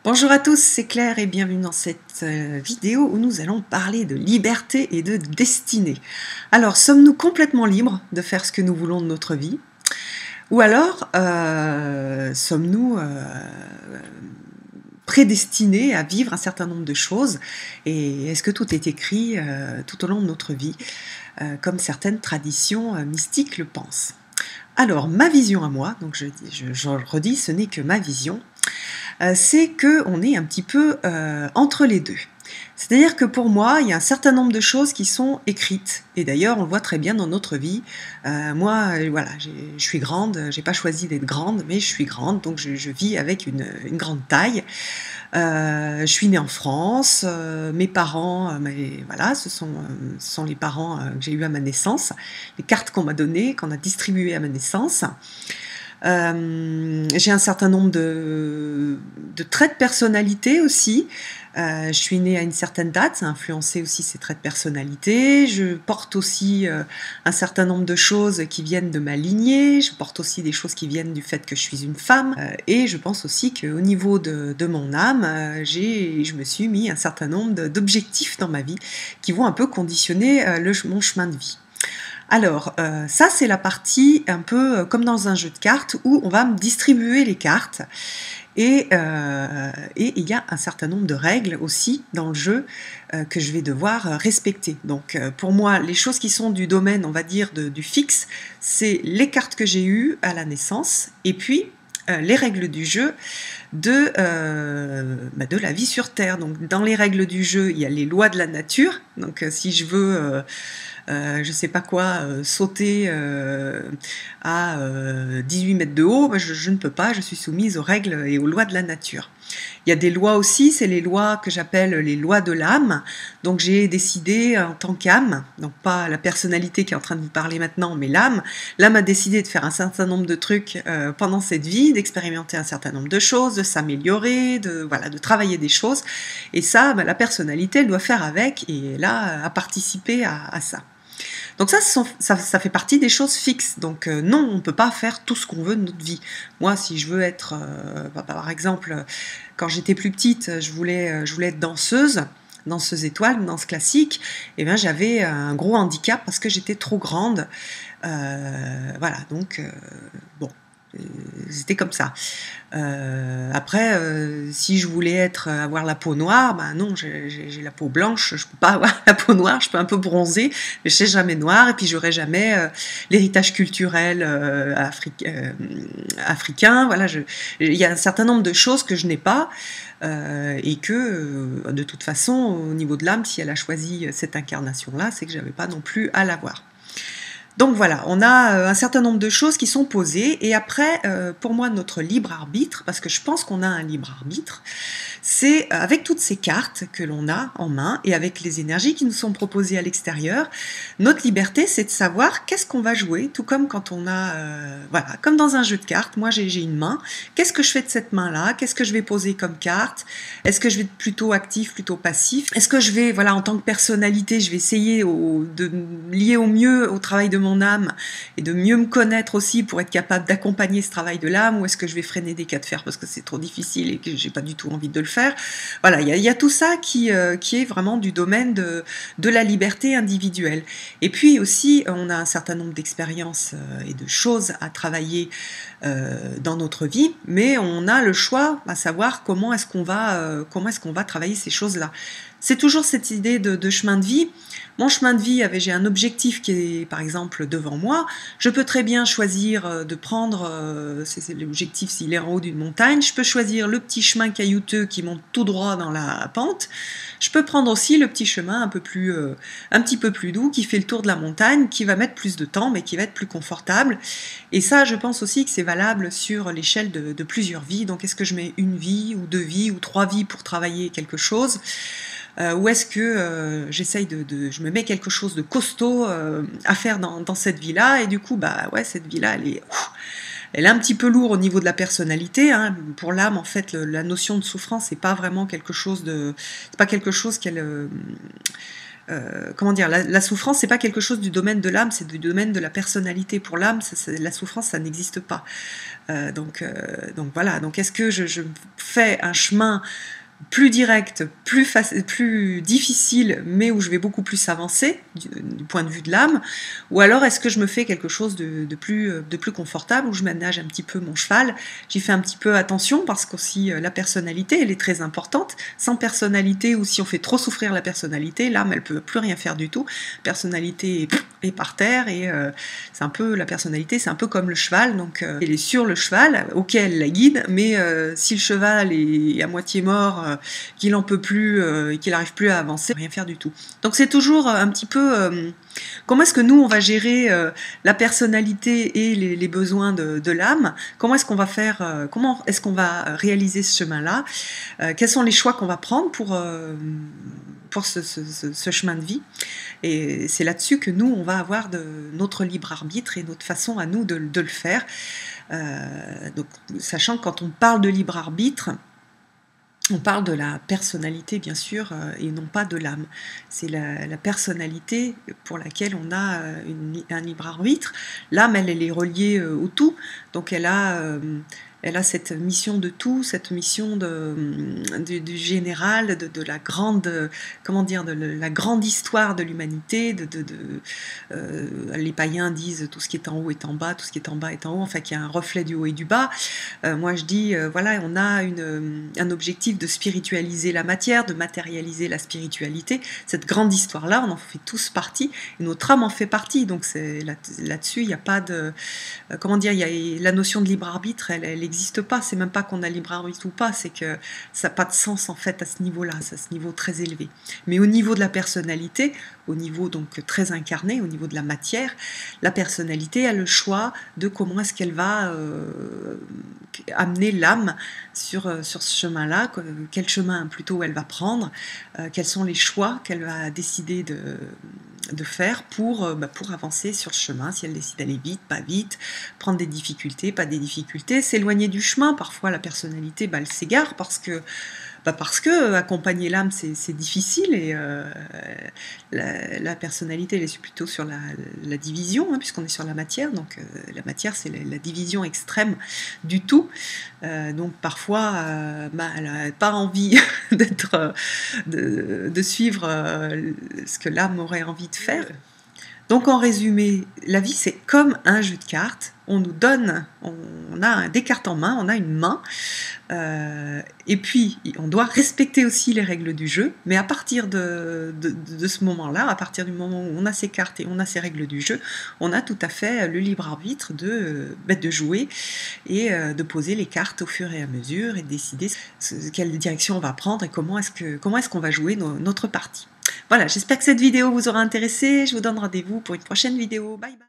Bonjour à tous, c'est Claire et bienvenue dans cette vidéo où nous allons parler de liberté et de destinée. Alors, sommes-nous complètement libres de faire ce que nous voulons de notre vie? Ou alors, sommes-nous prédestinés à vivre un certain nombre de choses? Et est-ce que tout est écrit tout au long de notre vie, comme certaines traditions mystiques le pensent? Alors, ma vision à moi, donc je redis, ce n'est que ma vision, c'est qu'on est un petit peu entre les deux. C'est-à-dire que pour moi, il y a un certain nombre de choses qui sont écrites. Et d'ailleurs, on le voit très bien dans notre vie. Moi, voilà, je suis grande, j'ai pas choisi d'être grande, mais je suis grande, donc je vis avec une grande taille. Je suis née en France, mes parents, voilà, ce sont les parents que j'ai eus à ma naissance, les cartes qu'on m'a données, qu'on a distribuées à ma naissance. J'ai un certain nombre de traits de personnalité aussi. Je suis née à une certaine date, ça a influencé aussi ces traits de personnalité. Je porte aussi un certain nombre de choses qui viennent de ma lignée. Je porte aussi des choses qui viennent du fait que je suis une femme. Et je pense aussi qu'au niveau de mon âme, je me suis mis un certain nombre d'objectifs dans ma vie qui vont un peu conditionner mon chemin de vie. Alors, ça c'est la partie un peu comme dans un jeu de cartes où on va me distribuer les cartes et il y a un certain nombre de règles aussi dans le jeu que je vais devoir respecter. Donc pour moi, les choses qui sont du domaine, on va dire, du fixe, c'est les cartes que j'ai eues à la naissance et puis les règles du jeu de la vie sur Terre. Donc dans les règles du jeu, il y a les lois de la nature. Donc si je veux je sais pas quoi, sauter à 18 mètres de haut, je ne peux pas, je suis soumise aux règles et aux lois de la nature. Il y a des lois aussi, c'est les lois que j'appelle les lois de l'âme. Donc j'ai décidé en tant qu'âme, donc pas la personnalité qui est en train de vous parler maintenant, mais l'âme. L'âme a décidé de faire un certain nombre de trucs pendant cette vie, d'expérimenter un certain nombre de choses, de s'améliorer, de travailler des choses. Et ça, la personnalité, elle doit faire avec et là, à participer à ça. Donc ça fait partie des choses fixes. Donc non, on ne peut pas faire tout ce qu'on veut de notre vie. Moi, si je veux être, par exemple, quand j'étais plus petite, je voulais être danseuse étoile, danse classique, et bien j'avais un gros handicap parce que j'étais trop grande. Voilà, donc bon. C'était comme ça. Après, si je voulais avoir la peau noire, ben non, j'ai la peau blanche, je peux pas avoir la peau noire, je peux un peu bronzer, mais je serai jamais noire, et puis j'aurai jamais l'héritage culturel africain. Voilà, il y a un certain nombre de choses que je n'ai pas, et que de toute façon, au niveau de l'âme, si elle a choisi cette incarnation-là, c'est que j'avais pas non plus à l'avoir. Donc voilà, on a un certain nombre de choses qui sont posées et après, pour moi, notre libre arbitre, parce que je pense qu'on a un libre arbitre, c'est avec toutes ces cartes que l'on a en main et avec les énergies qui nous sont proposées à l'extérieur, notre liberté, c'est de savoir qu'est-ce qu'on va jouer, tout comme quand on a, voilà, comme dans un jeu de cartes, moi j'ai une main, qu'est-ce que je fais de cette main-là, qu'est-ce que je vais poser comme carte, est-ce que je vais être plutôt actif, plutôt passif, est-ce que je vais, voilà, en tant que personnalité, je vais essayer de me lier au mieux au travail de mon âme et de mieux me connaître aussi pour être capable d'accompagner ce travail de l'âme, ou est-ce que je vais freiner des cas de fer parce que c'est trop difficile et que j'ai pas du tout envie de le faire. Voilà, il y a tout ça qui est vraiment du domaine de la liberté individuelle. Et puis aussi, on a un certain nombre d'expériences et de choses à travailler dans notre vie, mais on a le choix à savoir comment est-ce qu'on va travailler ces choses-là. C'est toujours cette idée de chemin de vie. Mon chemin de vie, j'ai un objectif qui est par exemple devant moi. Je peux très bien choisir de prendre, c'est l'objectif s'il est en haut d'une montagne, je peux choisir le petit chemin caillouteux qui monte tout droit dans la pente. Je peux prendre aussi le petit chemin un petit peu plus doux qui fait le tour de la montagne, qui va mettre plus de temps mais qui va être plus confortable. Et ça, je pense aussi que c'est valable sur l'échelle de plusieurs vies. Donc est-ce que je mets une vie ou 2 vies ou 3 vies pour travailler quelque chose ? Ou est-ce que j'essaye je me mets quelque chose de costaud à faire dans cette vie-là, et du coup, ouais, cette vie-là, elle est un petit peu lourde au niveau de la personnalité. Hein. Pour l'âme, en fait, la notion de souffrance, c'est pas vraiment quelque chose c'est pas quelque chose qu'elle comment dire, la souffrance, c'est pas quelque chose du domaine de l'âme, c'est du domaine de la personnalité. Pour l'âme, la souffrance, ça n'existe pas. Donc voilà, donc est-ce que je fais un chemin plus direct, plus difficile, mais où je vais beaucoup plus avancer du point de vue de l'âme, ou alors est-ce que je me fais quelque chose de plus confortable, où je ménage un petit peu mon cheval, j'y fais un petit peu attention, parce qu'aussi la personnalité, elle est très importante. Sans personnalité, ou si on fait trop souffrir la personnalité, l'âme, elle peut plus rien faire du tout. Personnalité est par terre, et c'est un peu, la personnalité, c'est un peu comme le cheval, donc elle est sur le cheval, ok, elle la guide, mais si le cheval est à moitié mort, qu'il en peut plus et qu'il n'arrive plus à avancer, rien faire du tout. Donc c'est toujours un petit peu comment est-ce que nous on va gérer la personnalité et les besoins de l'âme, comment est-ce qu'on va faire, comment est-ce qu'on va réaliser ce chemin-là, quels sont les choix qu'on va prendre pour ce chemin de vie, et c'est là-dessus que nous on va avoir notre libre arbitre et notre façon à nous de le faire. Donc, sachant que quand on parle de libre arbitre, on parle de la personnalité, bien sûr, et non pas de l'âme. C'est la personnalité pour laquelle on a un libre arbitre. L'âme, elle est reliée au tout, donc elle a cette mission de tout, cette mission du général, de la grande, comment dire, de la grande histoire de l'humanité. Les païens disent tout ce qui est en haut est en bas, tout ce qui est en bas est en haut, enfin qu'il y a un reflet du haut et du bas. Moi je dis, voilà, on a un objectif de spiritualiser la matière, de matérialiser la spiritualité. Cette grande histoire-là, on en fait tous partie, et notre âme en fait partie. Donc là-dessus, il n'y a pas de... comment dire, la notion de libre arbitre, elle n'existe pas. C'est même pas qu'on a libre arbitre ou pas, c'est que ça n'a pas de sens en fait à ce niveau-là, c'est à ce niveau très élevé. Mais au niveau de la personnalité, au niveau donc très incarné, au niveau de la matière, la personnalité a le choix de comment est-ce qu'elle va amener l'âme sur ce chemin-là, quel chemin plutôt elle va prendre, quels sont les choix qu'elle va décider de faire pour avancer sur le chemin, si elle décide d'aller vite, pas vite, prendre des difficultés, pas des difficultés, s'éloigner du chemin. Parfois la personnalité, elle s'égare parce que accompagner l'âme c'est difficile, et la personnalité elle est plutôt sur la division, puisqu'on est sur la matière, donc la matière c'est la division extrême du tout, donc parfois elle n'a pas envie de suivre ce que l'âme aurait envie de faire. Donc en résumé, la vie c'est comme un jeu de cartes, on nous donne, on a des cartes en main, on a une main, et puis on doit respecter aussi les règles du jeu, mais à partir de ce moment-là, à partir du moment où on a ces cartes et on a ces règles du jeu, on a tout à fait le libre arbitre de jouer et de poser les cartes au fur et à mesure et de décider quelle direction on va prendre et comment est-ce qu'on va jouer notre partie. Voilà, j'espère que cette vidéo vous aura intéressé. Je vous donne rendez-vous pour une prochaine vidéo. Bye bye.